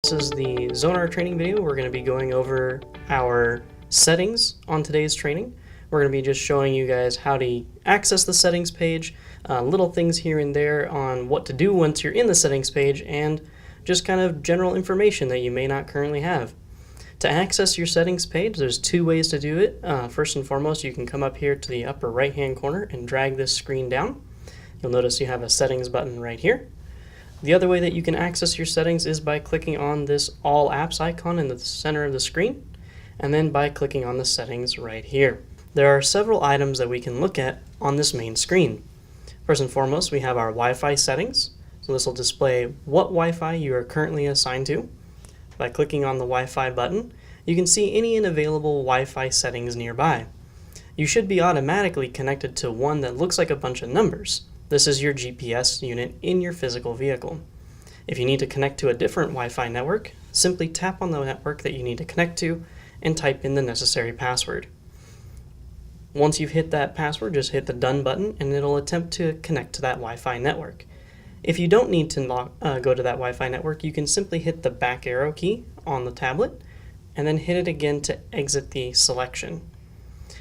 This is the Zonar training video. We're going to be going over our settings on today's training. We're going to be just showing you guys how to access the settings page, little things here and there on what to do once you're in the settings page, and just kind of general information that you may not currently have. To access your settings page, there's two ways to do it. First and foremost, you can come up here to the upper right hand corner and drag this screen down. You'll notice you have a settings button right here. The other way that you can access your settings is by clicking on this All Apps icon in the center of the screen, and then by clicking on the settings right here. There are several items that we can look at on this main screen. First and foremost, we have our Wi-Fi settings. So this will display what Wi-Fi you are currently assigned to. By clicking on the Wi-Fi button, you can see any available Wi-Fi settings nearby. You should be automatically connected to one that looks like a bunch of numbers. This is your GPS unit in your physical vehicle. If you need to connect to a different Wi-Fi network, simply tap on the network that you need to connect to and type in the necessary password. Once you've hit that password, just hit the Done button and it'll attempt to connect to that Wi-Fi network. If you don't need to go to that Wi-Fi network, you can simply hit the back arrow key on the tablet and then hit it again to exit the selection.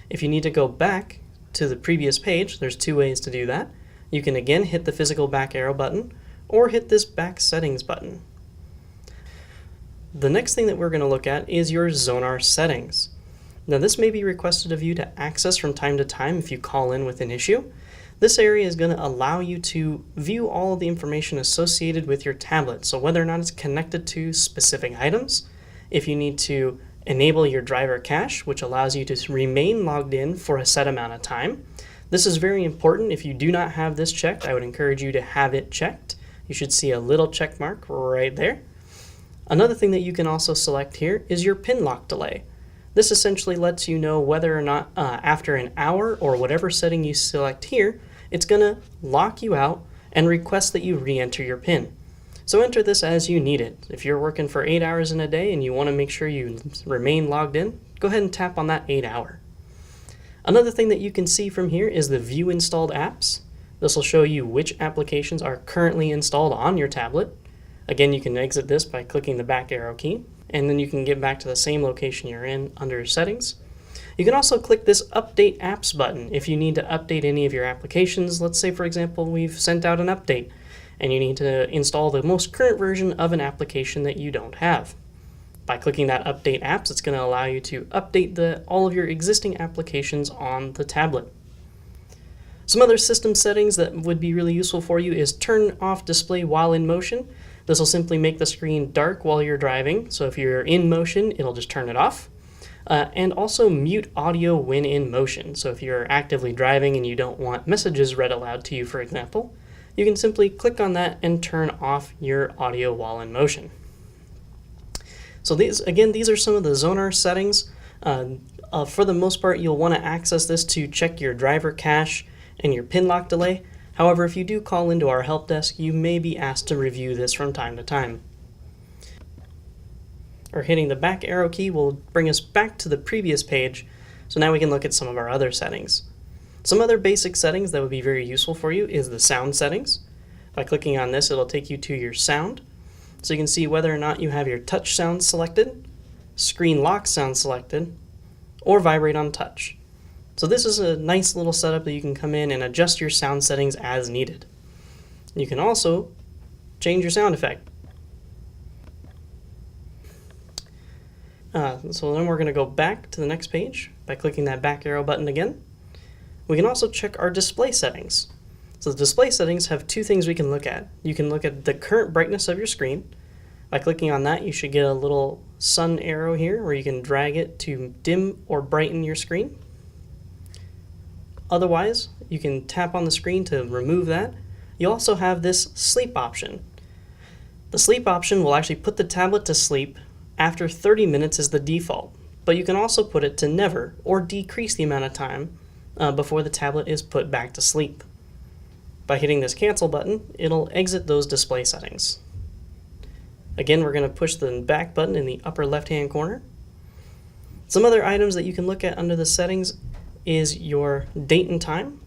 If you need to go back to the previous page, there's two ways to do that. You can again hit the physical back arrow button or hit this back settings button. The next thing that we're going to look at is your Zonar settings. Now this may be requested of you to access from time to time if you call in with an issue. This area is going to allow you to view all of the information associated with your tablet, so whether or not it's connected to specific items, if you need to enable your driver cache, which allows you to remain logged in for a set amount of time. This is very important. If you do not have this checked, I would encourage you to have it checked. You should see a little check mark right there. Another thing that you can also select here is your pin lock delay. This essentially lets you know whether or not after an hour or whatever setting you select here, it's going to lock you out and request that you re-enter your pin. So enter this as you need it. If you're working for 8 hours in a day and you want to make sure you remain logged in, go ahead and tap on that 8 hour. Another thing that you can see from here is the View Installed Apps. This will show you which applications are currently installed on your tablet. Again, you can exit this by clicking the back arrow key, and then you can get back to the same location you're in under Settings. You can also click this Update Apps button if you need to update any of your applications. Let's say, for example, we've sent out an update and you need to install the most current version of an application that you don't have. By clicking that Update Apps, it's going to allow you to update all of your existing applications on the tablet. Some other system settings that would be really useful for you is turn off display while in motion. This will simply make the screen dark while you're driving, so if you're in motion, it'll just turn it off. And also mute audio when in motion. So if you're actively driving and you don't want messages read aloud to you, for example, you can simply click on that and turn off your audio while in motion. So these are some of the Zonar settings. For the most part, you'll want to access this to check your driver cache and your pin lock delay. However, if you do call into our help desk, you may be asked to review this from time to time. Or hitting the back arrow key will bring us back to the previous page, so now we can look at some of our other settings. Some other basic settings that would be very useful for you is the sound settings. By clicking on this, it'll take you to your sound. So you can see whether or not you have your touch sound selected, screen lock sound selected, or vibrate on touch. So this is a nice little setup that you can come in and adjust your sound settings as needed. You can also change your sound effect. So then we're going to go back to the next page by clicking that back arrow button again. We can also check our display settings. So the display settings have two things we can look at. You can look at the current brightness of your screen. By clicking on that, you should get a little sun arrow here where you can drag it to dim or brighten your screen. Otherwise, you can tap on the screen to remove that. You also have this sleep option. The sleep option will actually put the tablet to sleep after 30 minutes is the default, but you can also put it to never or decrease the amount of time before the tablet is put back to sleep. By hitting this cancel button, it'll exit those display settings. Again, we're going to push the back button in the upper left-hand corner. Some other items that you can look at under the settings is your date and time.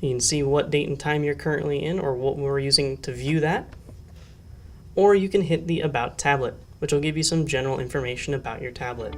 You can see what date and time you're currently in or what we're using to view that. or you can hit the About tablet, which will give you some general information about your tablet.